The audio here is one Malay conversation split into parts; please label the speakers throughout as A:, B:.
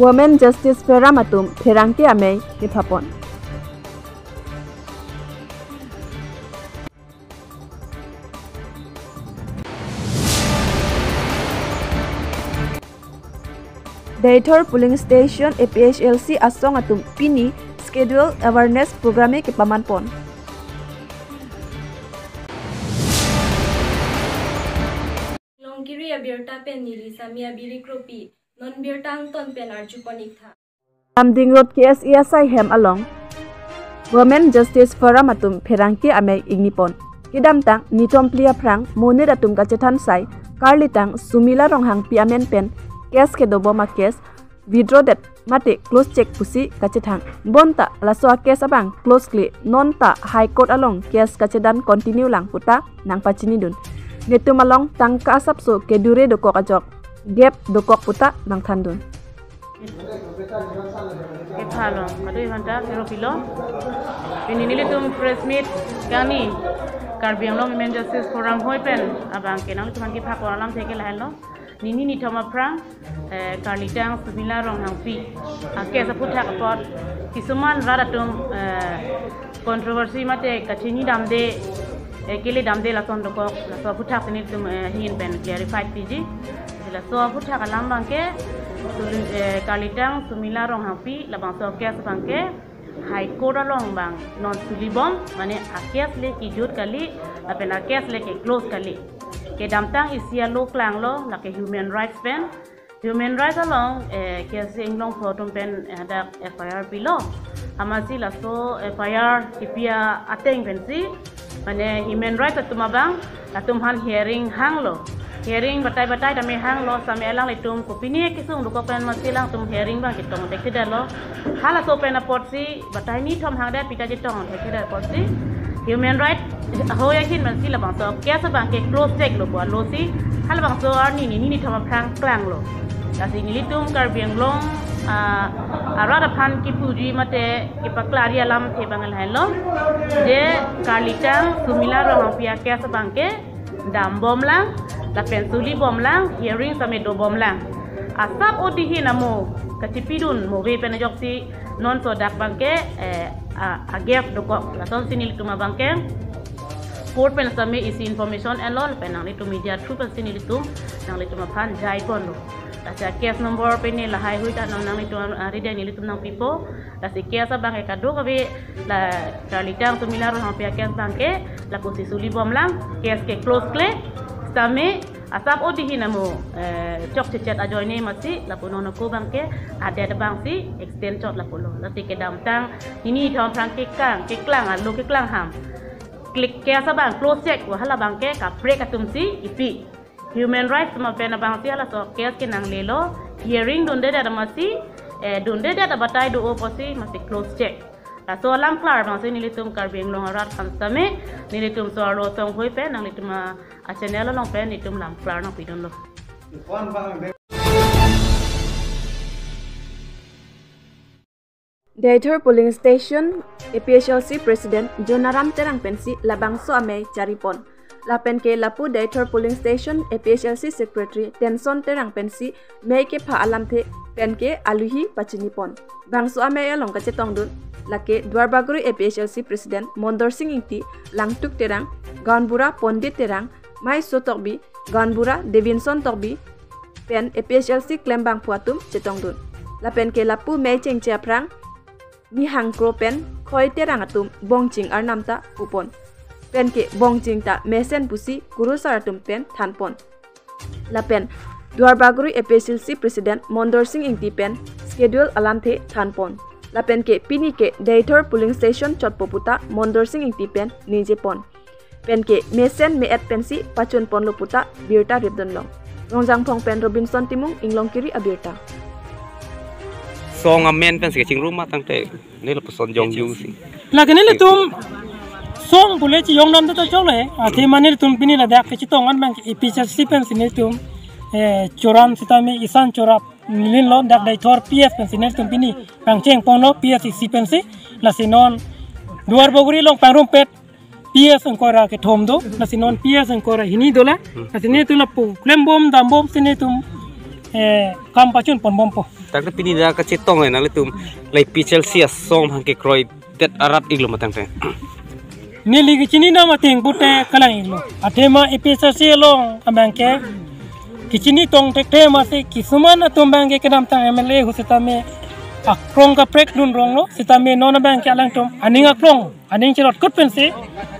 A: Women Justice Feramatum Perangke Amei Kipapon. Daitor Polling Station APHLC Asong Atum Pini Schedule Awareness Programme Kipamanpon.
B: Longkiri abirta pen nili samia biri kropi non birtang ton pen arjuponikha.
A: Amding Road KSESI Hem Along Women Justice Forum Atum Perangke Amei Ignipon. Kidamtang Nitom Plia Prang Monir Atum Kacetan Sai Karlitang Sumila Ronghang Piamen Pen Kes Kedoboma Kes Withdraw that mate close check pusi kacetang bonta lasoa kes abang close kli non ta high court along kes kacedan continue lang puta nang pacini dun netu malong tang kasap so kedure dokok ajok gap dokok puta nang thandun
C: Halo, aduh hanta zero kilo. Ini nili tum press meet kami karbiang lo Women Justice Forum hoi pen abang kenang tuman ki phak alam theke lahel lo. Nini ni thoma prang karlitang sumila rong hangpi ake sa puthak pot kisuman radatum kontroversi mate kachini damde kele damde la ton dokok la so puthak ni tum hin pen clarified pg la so puthak alam bangke karlitang sumila rong hangpi la bang so kes bangke high court along bang non sulibom mane akes le kijut kali apen akes le ke close kali ke damtang isia lo klang lo la ke human rights pen human rights along ke singlong photom pen ada FIR pilo amasi la so FIR ipia ateng pensi mane human rights atumabang atumhan hearing hang lo hearing batai dami hang lo same elang litum kopini kisung duko pen masilang tum hearing bang kitong tek tidak lo hala so pen apotsi batai ni thom hang da pita jitong tek tidak potsi human right ho yakin man sila bang so kya sa bang ke close check lo buat lo si hala bang so ni thom prang klang lo kasi nilitum karbiang long arada pan ki puji mate ki paklari alam the bangal hello je karlitang sumila ro pia kya sa bang ke dam bom lang la pensuli bom lang hearing same do bom lang asap odihi namo kacipidun mo ve penajok si non so dak bangke agef doko la ton sinil tuma bangke court pen same isi information alol penang itu media through pen sinil tu nang le tuma phan jai pon lo la sa case number pen la hai hui ta nang itu rida ni litum nang pipo la si case bangke kado ka be la karlitang sumila ro pia case bangke la posi suli bom lang case ke close kle same asap odihi namo chok cecet ajoy ne masi la puno ko bangke ada bang si extend chot la pulo la ke dam tang ini thom prang ke klang lo ke klang ham klik ke sa bang close check wa hala bangke ka break atum si ipi human rights ma pena bang si hala so case ke nang lelo hearing donde da masi donde da batai do oposi masi close check la so lam klar bang si nilitum karbiang long arat kan same nilitum so ro tong hoi pe nang litum a channel long pe nitum lam klar nang pidon lo
A: Daitor Polling Station APHLC President Jonaram Terang Pensi Labangso Amei Charipon Lapen ke Lapu Daitor Polling Station APHLC Secretary Tenson Terang Pensi Mei ke Pha Alam The Pen ke Aluhi Pachinipon Bangso Amei along kacetong dun lake Dwarbaguri APHLC President Mondor Singh Ingti Langtuk Terang Ganbura Pondit Terang Mai Sotokbi Ganbura Devinson Tokbi Pen APHLC Klembang Puatum Cetong dun Lapen ke Lapu Mei Cheng Chia Prang ni hang kro pen khoi terang atum bongching arnam ta upon pen ke bongching ta mesen pusi guru saratum pen thanpon la pen Dwarbaguri APHLC President Mondor Singh Ingti pen schedule alam the thanpon la pen ke pini ke Daitor Polling Station chotpoputa Mondor Singh Ingti pen nije pon pen ke mesen me at pensi pachun pon loputa birta ribdon long rongjang phong pen Robinson Timung inglong kiri abirta
D: song amen pen sing rumah tangte ni la person jong yu si
E: la ke ni le tum song bule chi yong nam to chole athi mane tum pini la dak chi tong an bang APHLC pen sin tum choram sitame isan chorap nilin lo dak Daitor PF pen sin tum pini bang cheng pon lo PFC pen si la sinon Dwarbaguri long pangrum pet PS angkora ke thom do la sinon PS angkora hini dola la sini tu la pu klem bom dam bom sini tum kam pachun pon bom po
D: tak te pini da ka cetong na le tum lai pi Chelsea song hang ke kroi tet arat iglo matang te
E: Nili kichini na mating pute kalang iglo. Atema episasi long abangke kichini tong tekte masi kisuman atum bangke kedam tang MLA husitame akrong ka prek dun rong lo sitame nona bangke alang tum aning akrong aning chirot kut pensi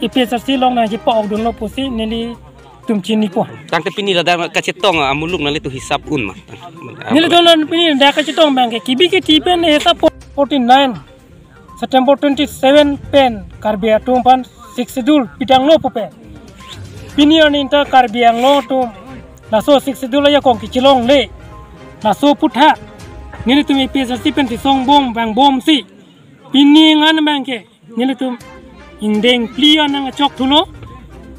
E: episasi long na jipa og dun lo pusi nili tum chini ko.
D: tak te pini da ka cetong amuluk na le tu hisap un ma
E: Nili don pini da ka chitong bangke kibi ki tipen hesap 49 September 27 pen Karbia tumpan 6 Sidul pitang lo pupe. Pinion inta Karbiang lo tum laso 6 Sidul ya kong kichilong le. Laso putha nili tum ipesa sipen ti song bom bang bom si. Pini ngan bangke nili tum indeng plion nang chok thulo.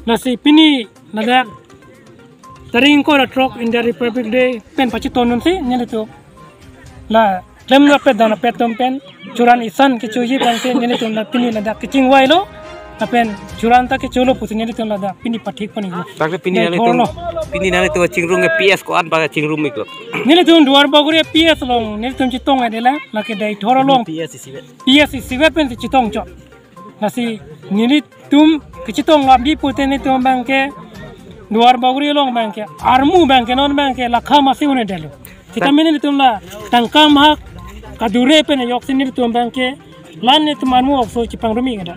E: Nasi pini nadak taring ko ra trok in the Republic Day pen pachiton si nili tum la lem na pet dana petum pen curan isan ke cuji bangke nili tum la pini nadak kicing wai lo apen curan ta ke colo putin nili tum la pini pathik pani lo
D: tak te pini na le tu cingrung PS ko an ba cingrum iglo
E: nili tum duar bagure PS long nili tum chitong adela la ke dai thoro long PS siwe pen chitong chok nasi nili tum kichitong abdi putin nili tum bangke duar bagure long bangke armu bangke non bangke lakha masi une delo kita meni tum la tangkam hak kadure pen yok sini tum bangke lan ne tumanmu okso cipang rumi kada